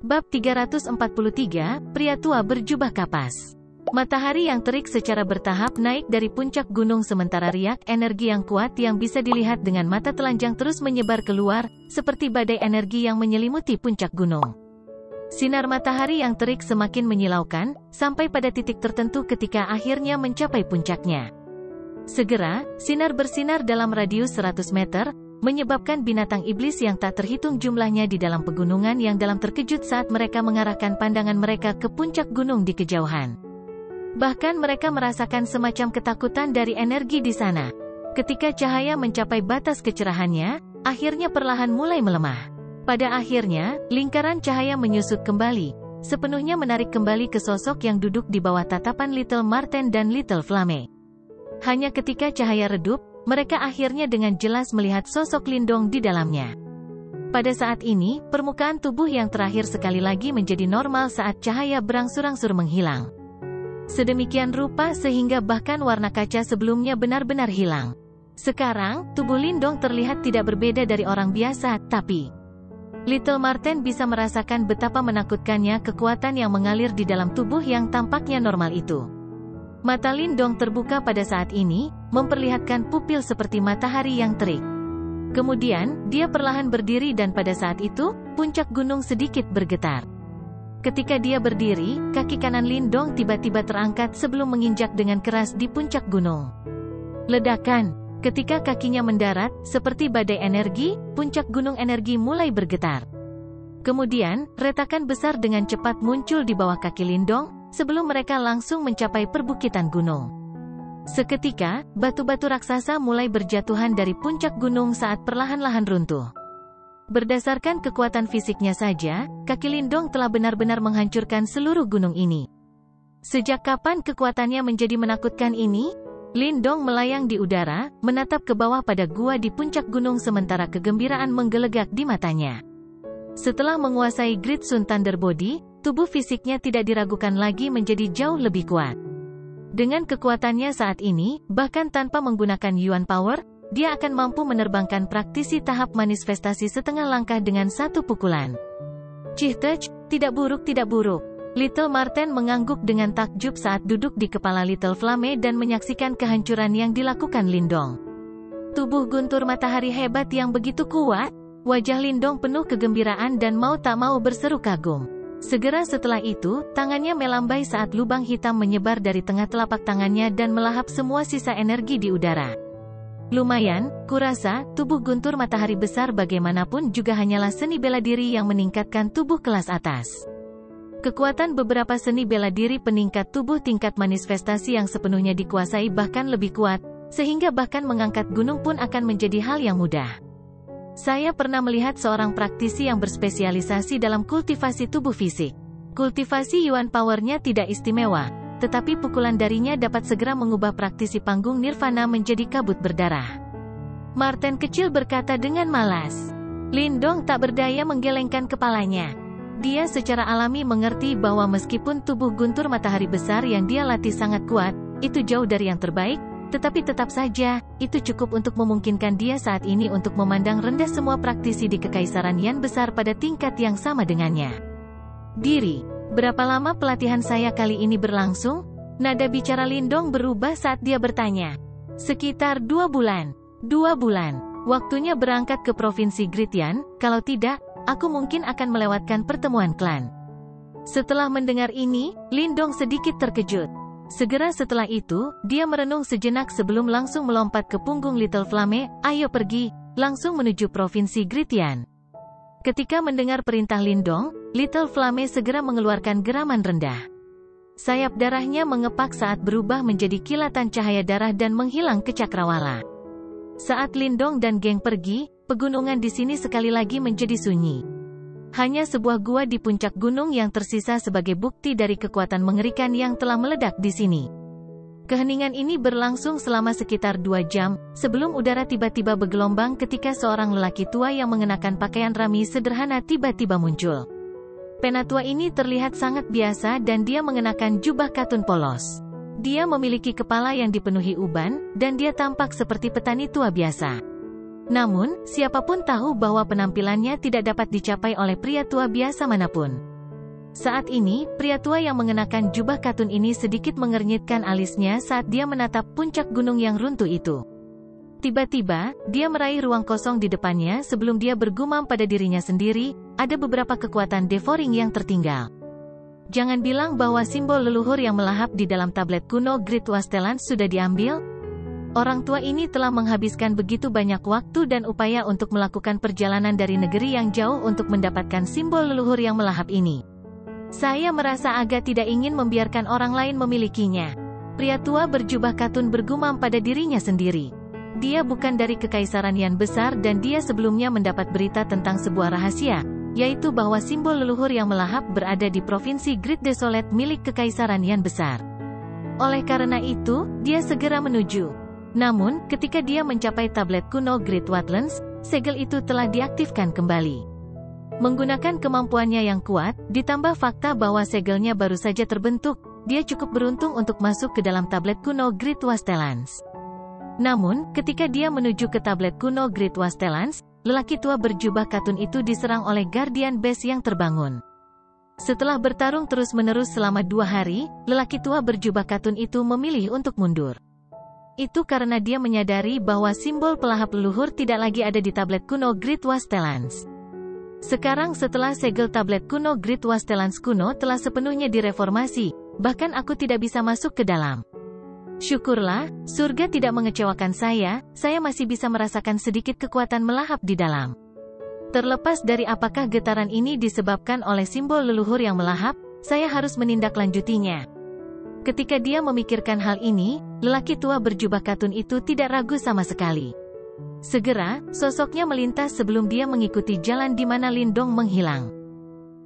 Bab 343, Pria Tua Berjubah Kapas. Matahari yang terik secara bertahap naik dari puncak gunung sementara riak energi yang kuat yang bisa dilihat dengan mata telanjang terus menyebar keluar, seperti badai energi yang menyelimuti puncak gunung. Sinar matahari yang terik semakin menyilaukan, sampai pada titik tertentu ketika akhirnya mencapai puncaknya. Segera, sinar bersinar dalam radius 100 meter, menyebabkan binatang iblis yang tak terhitung jumlahnya di dalam pegunungan yang dalam terkejut saat mereka mengarahkan pandangan mereka ke puncak gunung di kejauhan. Bahkan mereka merasakan semacam ketakutan dari energi di sana. Ketika cahaya mencapai batas kecerahannya, akhirnya perlahan mulai melemah. Pada akhirnya, lingkaran cahaya menyusut kembali, sepenuhnya menarik kembali ke sosok yang duduk di bawah tatapan Little Marten dan Little Flame. Hanya ketika cahaya redup, mereka akhirnya dengan jelas melihat sosok Lindong di dalamnya. Pada saat ini, permukaan tubuh yang terakhir sekali lagi menjadi normal saat cahaya berangsur-angsur menghilang. Sedemikian rupa sehingga bahkan warna kaca sebelumnya benar-benar hilang. Sekarang, tubuh Lindong terlihat tidak berbeda dari orang biasa, tapi Little Marten bisa merasakan betapa menakutkannya kekuatan yang mengalir di dalam tubuh yang tampaknya normal itu. Mata Lindong terbuka pada saat ini, memperlihatkan pupil seperti matahari yang terik. Kemudian, dia perlahan berdiri dan pada saat itu, puncak gunung sedikit bergetar. Ketika dia berdiri, kaki kanan Lindong tiba-tiba terangkat sebelum menginjak dengan keras di puncak gunung. Ledakan! Ketika kakinya mendarat, seperti badai energi, puncak gunung energi mulai bergetar. Kemudian, retakan besar dengan cepat muncul di bawah kaki Lindong, sebelum mereka langsung mencapai perbukitan gunung. Seketika, batu-batu raksasa mulai berjatuhan dari puncak gunung saat perlahan-lahan runtuh. Berdasarkan kekuatan fisiknya saja, kaki Lindong telah benar-benar menghancurkan seluruh gunung ini. Sejak kapan kekuatannya menjadi menakutkan ini? Lindong melayang di udara, menatap ke bawah pada gua di puncak gunung sementara kegembiraan menggelegak di matanya. Setelah menguasai Great Sun Thunder Body, tubuh fisiknya tidak diragukan lagi menjadi jauh lebih kuat. Dengan kekuatannya saat ini, bahkan tanpa menggunakan Yuan Power, dia akan mampu menerbangkan praktisi tahap manifestasi setengah langkah dengan satu pukulan. Touch, tidak buruk tidak buruk. Little Marten mengangguk dengan takjub saat duduk di kepala Little Flame dan menyaksikan kehancuran yang dilakukan Lindong. Tubuh guntur matahari hebat yang begitu kuat? Wajah Lindong penuh kegembiraan dan mau tak mau berseru kagum. Segera setelah itu, tangannya melambai saat lubang hitam menyebar dari tengah telapak tangannya dan melahap semua sisa energi di udara. Lumayan, kurasa, tubuh guntur matahari besar bagaimanapun juga hanyalah seni bela diri yang meningkatkan tubuh kelas atas. Kekuatan beberapa seni bela diri peningkat tubuh tingkat manifestasi yang sepenuhnya dikuasai bahkan lebih kuat, sehingga bahkan mengangkat gunung pun akan menjadi hal yang mudah. Saya pernah melihat seorang praktisi yang berspesialisasi dalam kultivasi tubuh fisik. Kultivasi Yuan Power-nya tidak istimewa, tetapi pukulan darinya dapat segera mengubah praktisi panggung Nirvana menjadi kabut berdarah. Marten kecil berkata dengan malas. Lindong tak berdaya menggelengkan kepalanya. Dia secara alami mengerti bahwa meskipun tubuh guntur matahari besar yang dia latih sangat kuat, itu jauh dari yang terbaik, tetapi tetap saja, itu cukup untuk memungkinkan dia saat ini untuk memandang rendah semua praktisi di Kekaisaran Yan besar pada tingkat yang sama dengannya. Berapa lama pelatihan saya kali ini berlangsung? Nada bicara Lindong berubah saat dia bertanya. Sekitar 2 bulan. 2 bulan. Waktunya berangkat ke Provinsi Great Yan, kalau tidak, aku mungkin akan melewatkan pertemuan klan. Setelah mendengar ini, Lindong sedikit terkejut. Segera setelah itu, dia merenung sejenak sebelum langsung melompat ke punggung Little Flame, ayo pergi, langsung menuju Provinsi Great Yan. Ketika mendengar perintah Lindong, Little Flame segera mengeluarkan geraman rendah. Sayap darahnya mengepak saat berubah menjadi kilatan cahaya darah dan menghilang ke cakrawala. Saat Lindong dan geng pergi, pegunungan di sini sekali lagi menjadi sunyi. Hanya sebuah gua di puncak gunung yang tersisa sebagai bukti dari kekuatan mengerikan yang telah meledak di sini. Keheningan ini berlangsung selama sekitar 2 jam, sebelum udara tiba-tiba bergelombang ketika seorang lelaki tua yang mengenakan pakaian rami sederhana tiba-tiba muncul. Penatua ini terlihat sangat biasa dan dia mengenakan jubah katun polos. Dia memiliki kepala yang dipenuhi uban, dan dia tampak seperti petani tua biasa. Namun, siapapun tahu bahwa penampilannya tidak dapat dicapai oleh pria tua biasa manapun. Saat ini, pria tua yang mengenakan jubah katun ini sedikit mengernyitkan alisnya saat dia menatap puncak gunung yang runtuh itu. Tiba-tiba, dia meraih ruang kosong di depannya sebelum dia bergumam pada dirinya sendiri, ada beberapa kekuatan devouring yang tertinggal. Jangan bilang bahwa simbol leluhur yang melahap di dalam tablet kuno Great Wastelands sudah diambil. Orang tua ini telah menghabiskan begitu banyak waktu dan upaya untuk melakukan perjalanan dari negeri yang jauh untuk mendapatkan simbol leluhur yang melahap ini. Saya merasa agak tidak ingin membiarkan orang lain memilikinya. Pria tua berjubah katun bergumam pada dirinya sendiri. Dia bukan dari kekaisaran yang besar dan dia sebelumnya mendapat berita tentang sebuah rahasia, yaitu bahwa simbol leluhur yang melahap berada di provinsi Great Desolate milik kekaisaran yang besar. Oleh karena itu, dia segera menuju. Namun, ketika dia mencapai tablet kuno Great Wastelands, segel itu telah diaktifkan kembali. Menggunakan kemampuannya yang kuat, ditambah fakta bahwa segelnya baru saja terbentuk, dia cukup beruntung untuk masuk ke dalam tablet kuno Great Wastelands. Namun, ketika dia menuju ke tablet kuno Great Wastelands, lelaki tua berjubah katun itu diserang oleh Guardian Base yang terbangun. Setelah bertarung terus-menerus selama 2 hari, lelaki tua berjubah katun itu memilih untuk mundur. Itu karena dia menyadari bahwa simbol pelahap leluhur tidak lagi ada di tablet kuno Great Wastelands. Sekarang setelah segel tablet kuno Great Wastelands kuno telah sepenuhnya direformasi, bahkan aku tidak bisa masuk ke dalam. Syukurlah, surga tidak mengecewakan saya masih bisa merasakan sedikit kekuatan melahap di dalam. Terlepas dari apakah getaran ini disebabkan oleh simbol leluhur yang melahap, saya harus menindaklanjutinya. Ketika dia memikirkan hal ini, lelaki tua berjubah katun itu tidak ragu sama sekali. Segera, sosoknya melintas sebelum dia mengikuti jalan di mana Lindong menghilang.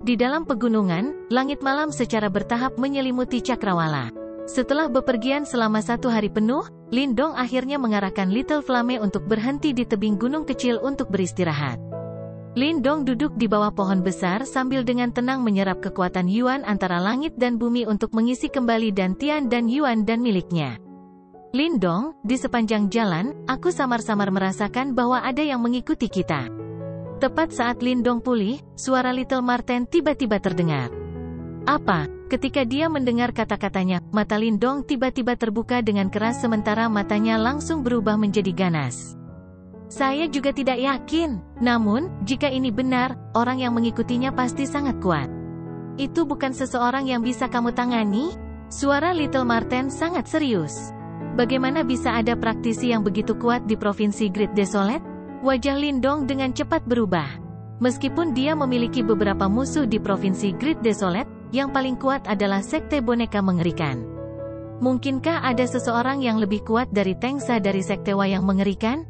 Di dalam pegunungan, langit malam secara bertahap menyelimuti cakrawala. Setelah bepergian selama 1 hari penuh, Lindong akhirnya mengarahkan Little Flame untuk berhenti di tebing gunung kecil untuk beristirahat. Lindong duduk di bawah pohon besar sambil dengan tenang menyerap kekuatan Yuan antara langit dan bumi untuk mengisi kembali Dantian dan Yuan dan miliknya. Lindong, di sepanjang jalan, aku samar-samar merasakan bahwa ada yang mengikuti kita. Tepat saat Lindong pulih, suara Little Marten tiba-tiba terdengar. Apa? Ketika dia mendengar kata-katanya, mata Lindong tiba-tiba terbuka dengan keras sementara matanya langsung berubah menjadi ganas. Saya juga tidak yakin, namun, jika ini benar, orang yang mengikutinya pasti sangat kuat. Itu bukan seseorang yang bisa kamu tangani? Suara Little Marten sangat serius. Bagaimana bisa ada praktisi yang begitu kuat di provinsi Great Desolate? Wajah Lindong dengan cepat berubah. Meskipun dia memiliki beberapa musuh di provinsi Great Desolate, yang paling kuat adalah sekte boneka mengerikan. Mungkinkah ada seseorang yang lebih kuat dari Tengsa dari sekte wayang mengerikan?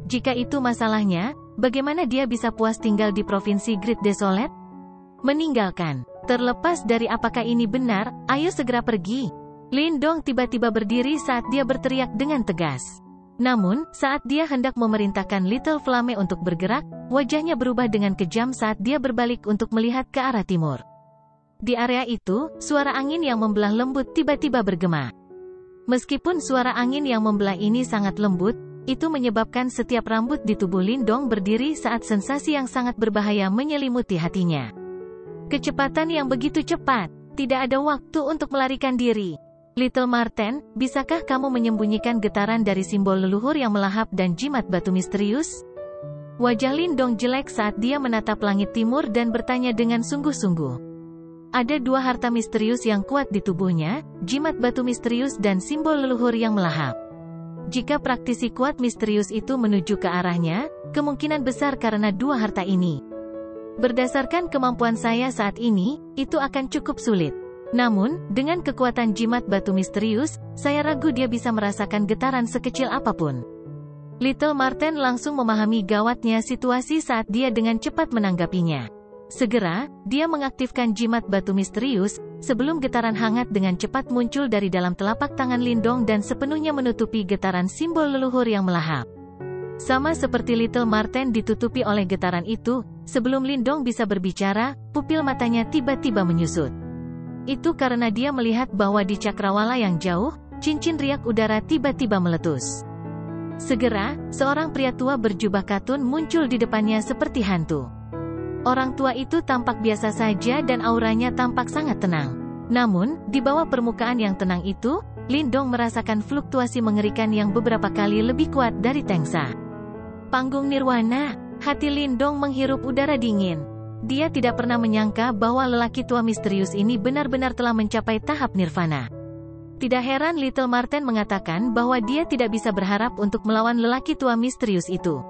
Jika itu masalahnya, bagaimana dia bisa puas tinggal di provinsi Great Desolate? Meninggalkan. Terlepas dari apakah ini benar, ayo segera pergi. Lindong tiba-tiba berdiri saat dia berteriak dengan tegas. Namun, saat dia hendak memerintahkan Little Flame untuk bergerak, wajahnya berubah dengan kejam saat dia berbalik untuk melihat ke arah timur. Di area itu, suara angin yang membelah lembut tiba-tiba bergema. Meskipun suara angin yang membelah ini sangat lembut, itu menyebabkan setiap rambut di tubuh Lindong berdiri saat sensasi yang sangat berbahaya menyelimuti hatinya. Kecepatan yang begitu cepat, tidak ada waktu untuk melarikan diri. Little Marten, bisakah kamu menyembunyikan getaran dari simbol leluhur yang melahap dan jimat batu misterius? Wajah Lindong jelek saat dia menatap langit timur dan bertanya dengan sungguh-sungguh. Ada 2 harta misterius yang kuat di tubuhnya, jimat batu misterius dan simbol leluhur yang melahap. Jika praktisi kuat misterius itu menuju ke arahnya, kemungkinan besar karena 2 harta ini. Berdasarkan kemampuan saya saat ini, itu akan cukup sulit. Namun, dengan kekuatan jimat batu misterius, saya ragu dia bisa merasakan getaran sekecil apapun. Little Marten langsung memahami gawatnya situasi saat dia dengan cepat menanggapinya. Segera, dia mengaktifkan jimat batu misterius, sebelum getaran hangat dengan cepat muncul dari dalam telapak tangan Lindong dan sepenuhnya menutupi getaran simbol leluhur yang melahap. Sama seperti Little Marten ditutupi oleh getaran itu, sebelum Lindong bisa berbicara, pupil matanya tiba-tiba menyusut. Itu karena dia melihat bahwa di cakrawala yang jauh, cincin riak udara tiba-tiba meletus. Segera, seorang pria tua berjubah katun muncul di depannya seperti hantu. Orang tua itu tampak biasa saja dan auranya tampak sangat tenang. Namun, di bawah permukaan yang tenang itu, Lindong merasakan fluktuasi mengerikan yang beberapa kali lebih kuat dari Tengsa. Panggung nirwana, hati Lindong menghirup udara dingin. Dia tidak pernah menyangka bahwa lelaki tua misterius ini benar-benar telah mencapai tahap nirvana. Tidak heran Little Marten mengatakan bahwa dia tidak bisa berharap untuk melawan lelaki tua misterius itu.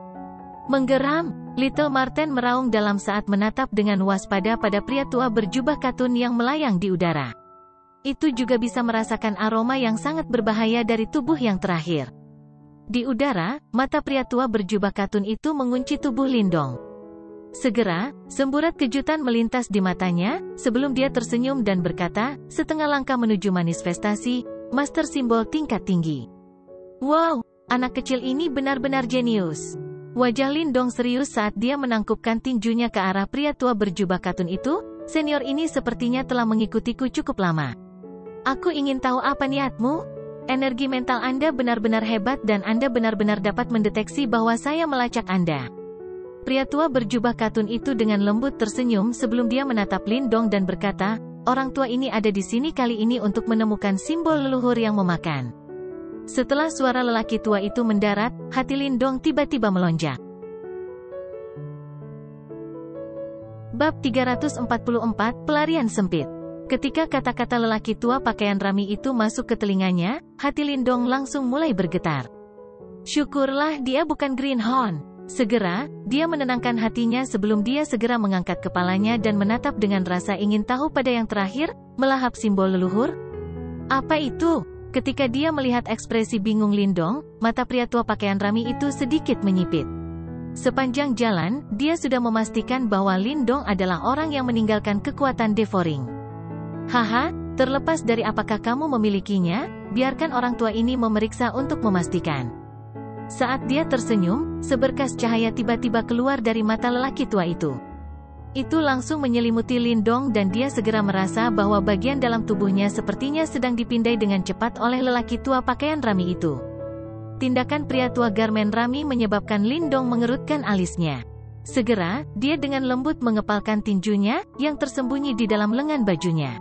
Menggeram, Little Marten meraung dalam saat menatap dengan waspada pada pria tua berjubah katun yang melayang di udara. Itu juga bisa merasakan aroma yang sangat berbahaya dari tubuh yang terakhir. Di udara, mata pria tua berjubah katun itu mengunci tubuh Lindong. Segera, semburat kejutan melintas di matanya, sebelum dia tersenyum dan berkata, setengah langkah menuju manifestasi, master simbol tingkat tinggi. Wow, anak kecil ini benar-benar jenius. Wajah Lindong serius saat dia menangkupkan tinjunya ke arah pria tua berjubah katun itu. Senior ini sepertinya telah mengikutiku cukup lama. Aku ingin tahu apa niatmu? Energi mental Anda benar-benar hebat dan Anda benar-benar dapat mendeteksi bahwa saya melacak Anda. Pria tua berjubah katun itu dengan lembut tersenyum sebelum dia menatap Lindong dan berkata, orang tua ini ada di sini kali ini untuk menemukan simbol leluhur yang memakan. Setelah suara lelaki tua itu mendarat, hati Lindong tiba-tiba melonjak. Bab 344, Pelarian Sempit. Ketika kata-kata lelaki tua pakaian rami itu masuk ke telinganya, hati Lindong langsung mulai bergetar. Syukurlah dia bukan Greenhorn. Segera, dia menenangkan hatinya sebelum dia segera mengangkat kepalanya dan menatap dengan rasa ingin tahu pada yang terakhir, melahap simbol leluhur. Apa itu? Ketika dia melihat ekspresi bingung Lindong, mata pria tua pakaian rami itu sedikit menyipit. Sepanjang jalan, dia sudah memastikan bahwa Lindong adalah orang yang meninggalkan kekuatan devouring. Haha, terlepas dari apakah kamu memilikinya, biarkan orang tua ini memeriksa untuk memastikan. Saat dia tersenyum, seberkas cahaya tiba-tiba keluar dari mata lelaki tua itu. Itu langsung menyelimuti Lindong dan dia segera merasa bahwa bagian dalam tubuhnya sepertinya sedang dipindai dengan cepat oleh lelaki tua pakaian rami itu. Tindakan pria tua garmen rami menyebabkan Lindong mengerutkan alisnya. Segera, dia dengan lembut mengepalkan tinjunya, yang tersembunyi di dalam lengan bajunya.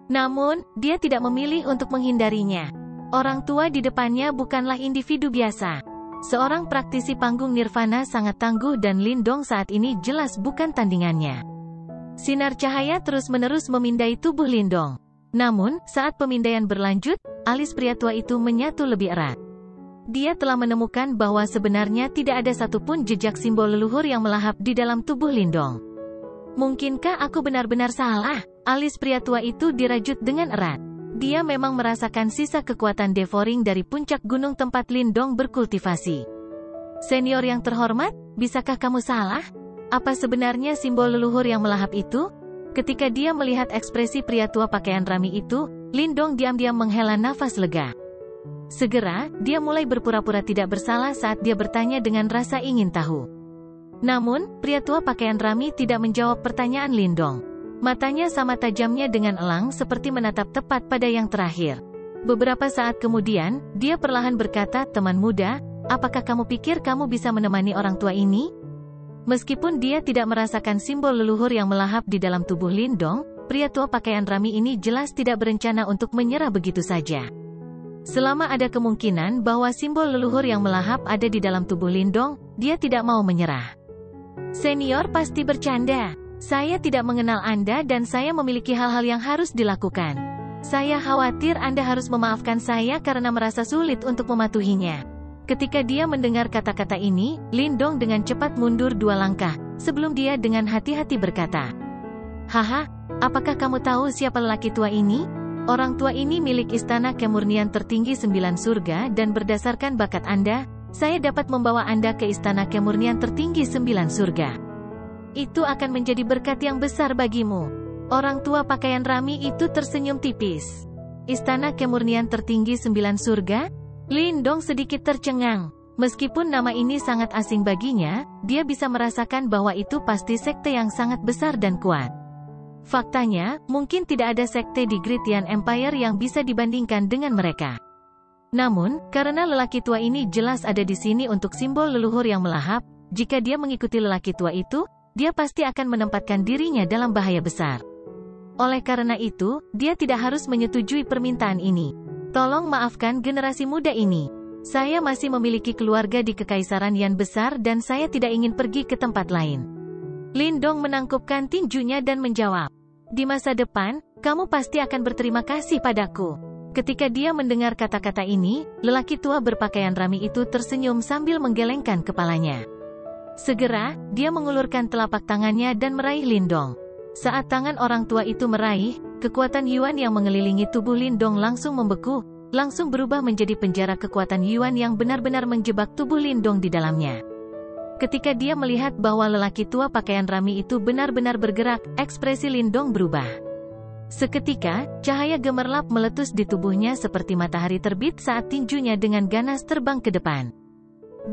Namun, dia tidak memilih untuk menghindarinya. Orang tua di depannya bukanlah individu biasa. Seorang praktisi panggung nirvana sangat tangguh dan Lindong saat ini jelas bukan tandingannya. Sinar cahaya terus-menerus memindai tubuh Lindong. Namun, saat pemindaian berlanjut, alis pria tua itu menyatu lebih erat. Dia telah menemukan bahwa sebenarnya tidak ada satupun jejak simbol leluhur yang melahap di dalam tubuh Lindong. Mungkinkah aku benar-benar salah? Alis pria tua itu dirajut dengan erat. Dia memang merasakan sisa kekuatan devouring dari puncak gunung tempat Lindong berkultivasi. Senior yang terhormat, bisakah kamu salah? Apa sebenarnya simbol leluhur yang melahap itu? Ketika dia melihat ekspresi pria tua pakaian rami itu, Lindong diam-diam menghela nafas lega. Segera, dia mulai berpura-pura tidak bersalah saat dia bertanya dengan rasa ingin tahu. Namun, pria tua pakaian rami tidak menjawab pertanyaan Lindong. Matanya sama tajamnya dengan elang seperti menatap tepat pada yang terakhir. Beberapa saat kemudian, dia perlahan berkata, teman muda, apakah kamu pikir kamu bisa menemani orang tua ini? Meskipun dia tidak merasakan simbol leluhur yang melahap di dalam tubuh Lindong, pria tua pakaian rami ini jelas tidak berencana untuk menyerah begitu saja. Selama ada kemungkinan bahwa simbol leluhur yang melahap ada di dalam tubuh Lindong, dia tidak mau menyerah. Senior pasti bercanda. Saya tidak mengenal Anda dan saya memiliki hal-hal yang harus dilakukan. Saya khawatir Anda harus memaafkan saya karena merasa sulit untuk mematuhinya. Ketika dia mendengar kata-kata ini, Lindong dengan cepat mundur 2 langkah, sebelum dia dengan hati-hati berkata, haha, apakah kamu tahu siapa lelaki tua ini? Orang tua ini milik istana kemurnian tertinggi 9 surga dan berdasarkan bakat Anda, saya dapat membawa Anda ke istana kemurnian tertinggi 9 surga. Itu akan menjadi berkat yang besar bagimu. Orang tua pakaian rami itu tersenyum tipis. Istana kemurnian tertinggi 9 surga? Lindong sedikit tercengang. Meskipun nama ini sangat asing baginya, dia bisa merasakan bahwa itu pasti sekte yang sangat besar dan kuat. Faktanya, mungkin tidak ada sekte di Gritian Empire yang bisa dibandingkan dengan mereka. Namun, karena lelaki tua ini jelas ada di sini untuk simbol leluhur yang melahap, jika dia mengikuti lelaki tua itu, dia pasti akan menempatkan dirinya dalam bahaya besar. Oleh karena itu, dia tidak harus menyetujui permintaan ini. Tolong maafkan generasi muda ini. Saya masih memiliki keluarga di Kekaisaran Yan besar dan saya tidak ingin pergi ke tempat lain. Lindong menangkupkan tinjunya dan menjawab, di masa depan, kamu pasti akan berterima kasih padaku. Ketika dia mendengar kata-kata ini, lelaki tua berpakaian rami itu tersenyum sambil menggelengkan kepalanya. Segera, dia mengulurkan telapak tangannya dan meraih Lindong. Saat tangan orang tua itu meraih, kekuatan Yuan yang mengelilingi tubuh Lindong langsung membeku, langsung berubah menjadi penjara kekuatan Yuan yang benar-benar menjebak tubuh Lindong di dalamnya. Ketika dia melihat bahwa lelaki tua pakaian rami itu benar-benar bergerak, ekspresi Lindong berubah. Seketika, cahaya gemerlap meletus di tubuhnya seperti matahari terbit saat tinjunya dengan ganas terbang ke depan.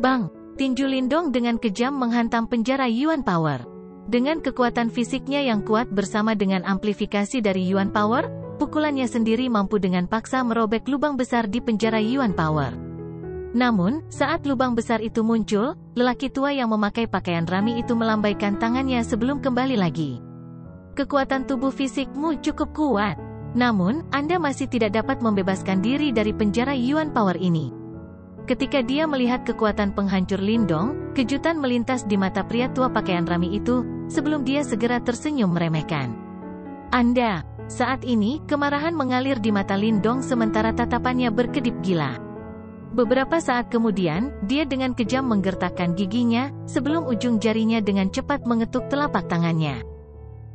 Bang! Tinju Lindong dengan kejam menghantam penjara Yuan Power. Dengan kekuatan fisiknya yang kuat bersama dengan amplifikasi dari Yuan Power, pukulannya sendiri mampu dengan paksa merobek lubang besar di penjara Yuan Power. Namun, saat lubang besar itu muncul, lelaki tua yang memakai pakaian rami itu melambaikan tangannya sebelum kembali lagi. Kekuatan tubuh fisikmu cukup kuat. Namun, Anda masih tidak dapat membebaskan diri dari penjara Yuan Power ini. Ketika dia melihat kekuatan penghancur Lindong, kejutan melintas di mata pria tua pakaian rami itu, sebelum dia segera tersenyum meremehkan. Anda. Saat ini, kemarahan mengalir di mata Lindong sementara tatapannya berkedip gila. Beberapa saat kemudian, dia dengan kejam menggertakkan giginya, sebelum ujung jarinya dengan cepat mengetuk telapak tangannya.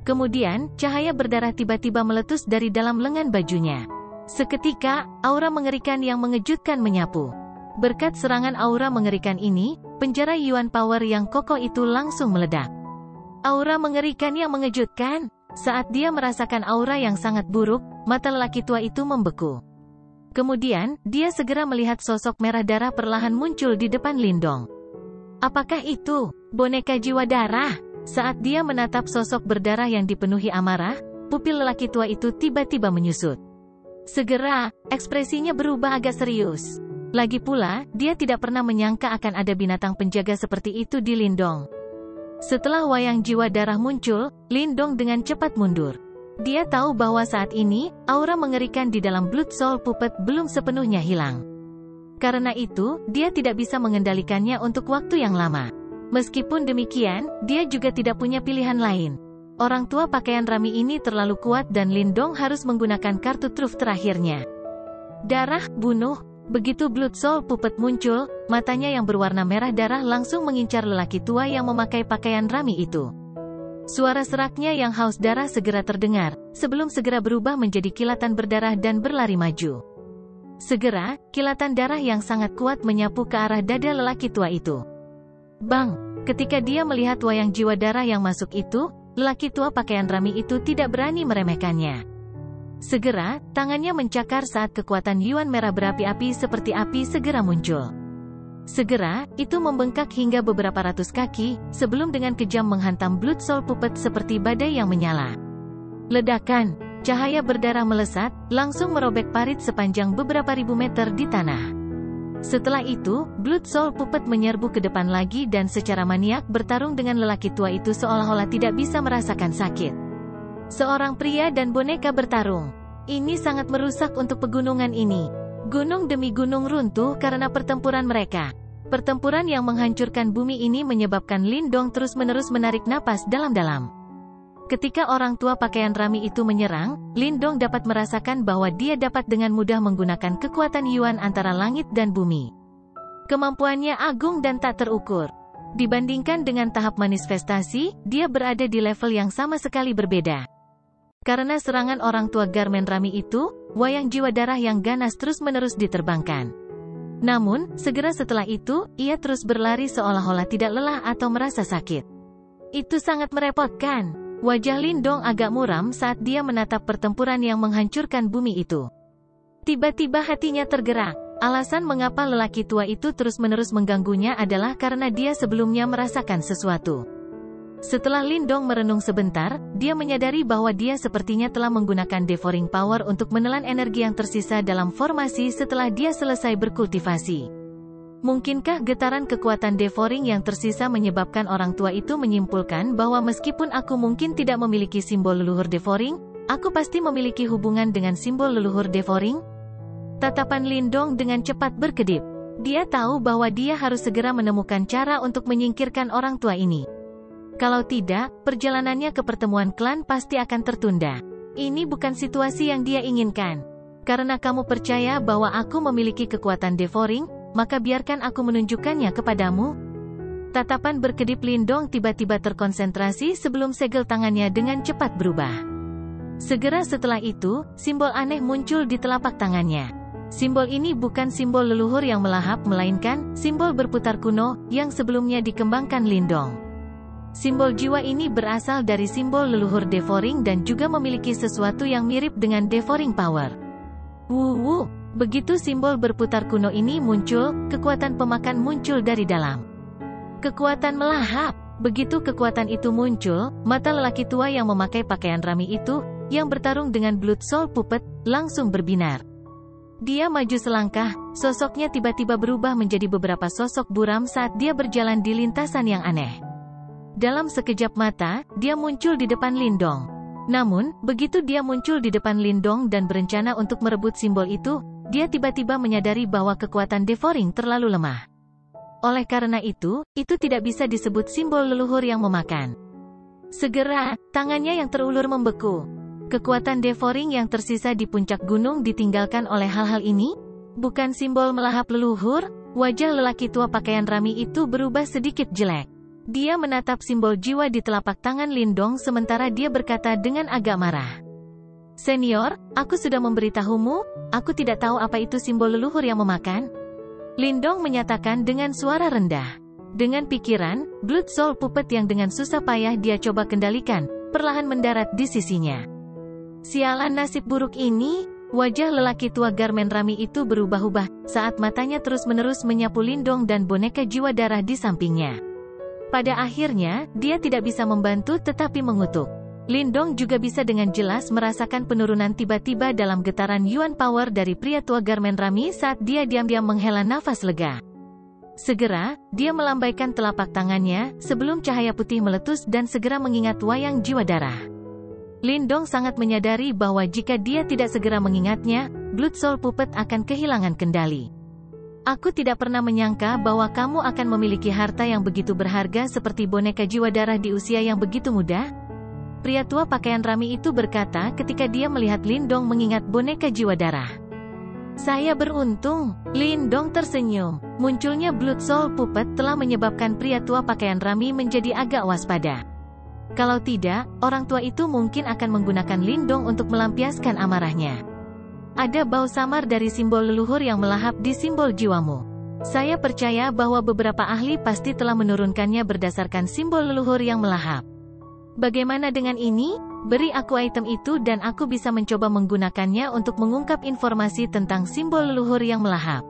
Kemudian, cahaya berdarah tiba-tiba meletus dari dalam lengan bajunya. Seketika, aura mengerikan yang mengejutkan menyapu. Berkat serangan aura mengerikan ini, penjara Yuan Power yang kokoh itu langsung meledak. Aura mengerikan yang mengejutkan. Saat dia merasakan aura yang sangat buruk, mata lelaki tua itu membeku. Kemudian, dia segera melihat sosok merah darah perlahan muncul di depan Lindong. Apakah itu boneka jiwa darah? Saat dia menatap sosok berdarah yang dipenuhi amarah, pupil lelaki tua itu tiba-tiba menyusut. Segera, ekspresinya berubah agak serius. Lagi pula, dia tidak pernah menyangka akan ada binatang penjaga seperti itu di Lindong. Setelah wayang jiwa darah muncul, Lindong dengan cepat mundur. Dia tahu bahwa saat ini, aura mengerikan di dalam Blood Soul Puppet belum sepenuhnya hilang. Karena itu, dia tidak bisa mengendalikannya untuk waktu yang lama. Meskipun demikian, dia juga tidak punya pilihan lain. Orang tua pakaian rami ini terlalu kuat dan Lindong harus menggunakan kartu truf terakhirnya. Darah, bunuh. Begitu Blood Soul Puppet muncul, matanya yang berwarna merah darah langsung mengincar lelaki tua yang memakai pakaian rami itu. Suara seraknya yang haus darah segera terdengar, sebelum segera berubah menjadi kilatan berdarah dan berlari maju. Segera, kilatan darah yang sangat kuat menyapu ke arah dada lelaki tua itu. Bang! Ketika dia melihat wayang jiwa darah yang masuk itu, lelaki tua pakaian rami itu tidak berani meremehkannya. Segera, tangannya mencakar saat kekuatan Yuan merah berapi-api seperti api segera muncul. Segera, itu membengkak hingga beberapa ratus kaki, sebelum dengan kejam menghantam Blood Soul Puppet seperti badai yang menyala. Ledakan, cahaya berdarah melesat, langsung merobek parit sepanjang beberapa ribu meter di tanah. Setelah itu, Blood Soul Puppet menyerbu ke depan lagi dan secara maniak bertarung dengan lelaki tua itu seolah-olah tidak bisa merasakan sakit. Seorang pria dan boneka bertarung. Ini sangat merusak untuk pegunungan ini. Gunung demi gunung runtuh karena pertempuran mereka. Pertempuran yang menghancurkan bumi ini menyebabkan Lindong terus-menerus menarik napas dalam-dalam. Ketika orang tua pakaian rami itu menyerang, Lindong dapat merasakan bahwa dia dapat dengan mudah menggunakan kekuatan Yuan antara langit dan bumi. Kemampuannya agung dan tak terukur. Dibandingkan dengan tahap manifestasi, dia berada di level yang sama sekali berbeda. Karena serangan orang tua Garmen Rami itu, wayang jiwa darah yang ganas terus-menerus diterbangkan. Namun, segera setelah itu, ia terus berlari seolah-olah tidak lelah atau merasa sakit. Itu sangat merepotkan. Wajah Lindong agak muram saat dia menatap pertempuran yang menghancurkan bumi itu. Tiba-tiba hatinya tergerak. Alasan mengapa lelaki tua itu terus-menerus mengganggunya adalah karena dia sebelumnya merasakan sesuatu. Setelah Lindong merenung sebentar, dia menyadari bahwa dia sepertinya telah menggunakan devouring power untuk menelan energi yang tersisa dalam formasi setelah dia selesai berkultivasi. Mungkinkah getaran kekuatan devouring yang tersisa menyebabkan orang tua itu menyimpulkan bahwa meskipun aku mungkin tidak memiliki simbol leluhur devouring, aku pasti memiliki hubungan dengan simbol leluhur devouring? Tatapan Lindong dengan cepat berkedip. Dia tahu bahwa dia harus segera menemukan cara untuk menyingkirkan orang tua ini. Kalau tidak, perjalanannya ke pertemuan klan pasti akan tertunda. Ini bukan situasi yang dia inginkan. Karena kamu percaya bahwa aku memiliki kekuatan devouring, maka biarkan aku menunjukkannya kepadamu. Tatapan berkedip Lindong tiba-tiba terkonsentrasi sebelum segel tangannya dengan cepat berubah. Segera setelah itu, simbol aneh muncul di telapak tangannya. Simbol ini bukan simbol leluhur yang melahap, melainkan simbol berputar kuno yang sebelumnya dikembangkan Lindong. Simbol jiwa ini berasal dari simbol leluhur devouring dan juga memiliki sesuatu yang mirip dengan devouring power. Wuh. Begitu simbol berputar kuno ini muncul, kekuatan pemakan muncul dari dalam. Kekuatan melahap. Begitu kekuatan itu muncul, mata lelaki tua yang memakai pakaian rami itu, yang bertarung dengan Blood Soul Puppet, langsung berbinar. Dia maju selangkah, sosoknya tiba-tiba berubah menjadi beberapa sosok buram saat dia berjalan di lintasan yang aneh. Dalam sekejap mata, dia muncul di depan Lindong. Namun, begitu dia muncul di depan Lindong dan berencana untuk merebut simbol itu, dia tiba-tiba menyadari bahwa kekuatan devouring terlalu lemah. Oleh karena itu tidak bisa disebut simbol leluhur yang memakan. Segera, tangannya yang terulur membeku. Kekuatan devouring yang tersisa di puncak gunung ditinggalkan oleh hal-hal ini? Bukan simbol melahap leluhur? Wajah lelaki tua pakaian rami itu berubah sedikit jelek. Dia menatap simbol jiwa di telapak tangan Lindong sementara dia berkata dengan agak marah. Senior, aku sudah memberitahumu, aku tidak tahu apa itu simbol leluhur yang memakan. Lindong menyatakan dengan suara rendah. Dengan pikiran, Blood Soul Puppet yang dengan susah payah dia coba kendalikan, perlahan mendarat di sisinya. Sialan nasib buruk ini, wajah lelaki tua garmen rami itu berubah-ubah, saat matanya terus-menerus menyapu Lindong dan boneka jiwa darah di sampingnya. Pada akhirnya, dia tidak bisa membantu tetapi mengutuk. Lindong juga bisa dengan jelas merasakan penurunan tiba-tiba dalam getaran Yuan Power dari pria tua garmen rami saat dia diam-diam menghela nafas lega. Segera, dia melambaikan telapak tangannya, sebelum cahaya putih meletus dan segera mengingat wayang jiwa darah. Lindong sangat menyadari bahwa jika dia tidak segera mengingatnya, Blood Soul Puppet akan kehilangan kendali. Aku tidak pernah menyangka bahwa kamu akan memiliki harta yang begitu berharga seperti boneka jiwa darah di usia yang begitu muda. Pria tua pakaian rami itu berkata ketika dia melihat Lindong mengingat boneka jiwa darah. Saya beruntung, Lindong tersenyum. Munculnya Blood Soul Puppet telah menyebabkan pria tua pakaian rami menjadi agak waspada. Kalau tidak, orang tua itu mungkin akan menggunakan Lindong untuk melampiaskan amarahnya. Ada bau samar dari simbol leluhur yang melahap di simbol jiwamu. Saya percaya bahwa beberapa ahli pasti telah menurunkannya berdasarkan simbol leluhur yang melahap. Bagaimana dengan ini? Beri aku item itu dan aku bisa mencoba menggunakannya untuk mengungkap informasi tentang simbol leluhur yang melahap.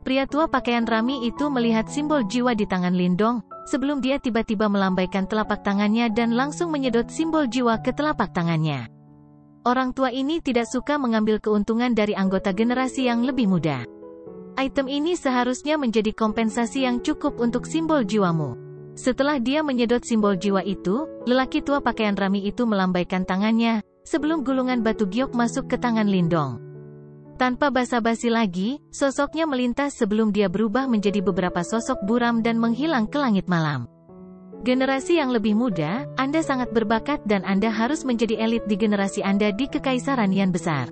Pria tua pakaian rami itu melihat simbol jiwa di tangan Lindong, sebelum dia tiba-tiba melambaikan telapak tangannya dan langsung menyedot simbol jiwa ke telapak tangannya. Orang tua ini tidak suka mengambil keuntungan dari anggota generasi yang lebih muda. Item ini seharusnya menjadi kompensasi yang cukup untuk simbol jiwamu. Setelah dia menyedot simbol jiwa itu, lelaki tua pakaian rami itu melambaikan tangannya, sebelum gulungan batu giok masuk ke tangan Lindong. Tanpa basa-basi lagi, sosoknya melintas sebelum dia berubah menjadi beberapa sosok buram dan menghilang ke langit malam. Generasi yang lebih muda, Anda sangat berbakat dan Anda harus menjadi elit di generasi Anda di Kekaisaran Yan Besar.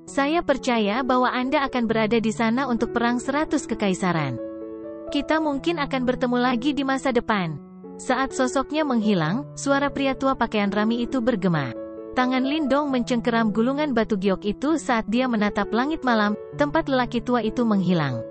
Saya percaya bahwa Anda akan berada di sana untuk perang 100 kekaisaran. Kita mungkin akan bertemu lagi di masa depan. Saat sosoknya menghilang, suara pria tua pakaian rami itu bergema. Tangan Lindong mencengkeram gulungan batu giok itu saat dia menatap langit malam, tempat lelaki tua itu menghilang.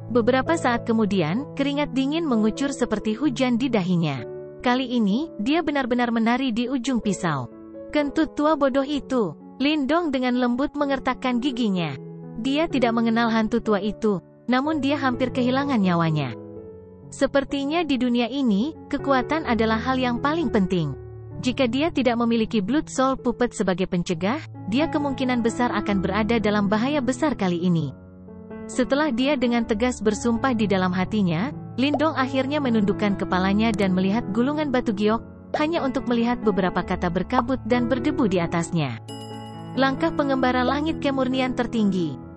Beberapa saat kemudian, keringat dingin mengucur seperti hujan di dahinya. Kali ini, dia benar-benar menari di ujung pisau. Kentut tua bodoh itu. Lindong dengan lembut mengertakkan giginya. Dia tidak mengenal hantu tua itu, namun dia hampir kehilangan nyawanya. Sepertinya di dunia ini, kekuatan adalah hal yang paling penting. Jika dia tidak memiliki Blood Soul Puppet sebagai pencegah, dia kemungkinan besar akan berada dalam bahaya besar kali ini. Setelah dia dengan tegas bersumpah di dalam hatinya, Lindong akhirnya menundukkan kepalanya dan melihat gulungan batu giok, hanya untuk melihat beberapa kata berkabut dan berdebu di atasnya. Langkah pengembara langit kemurnian tertinggi.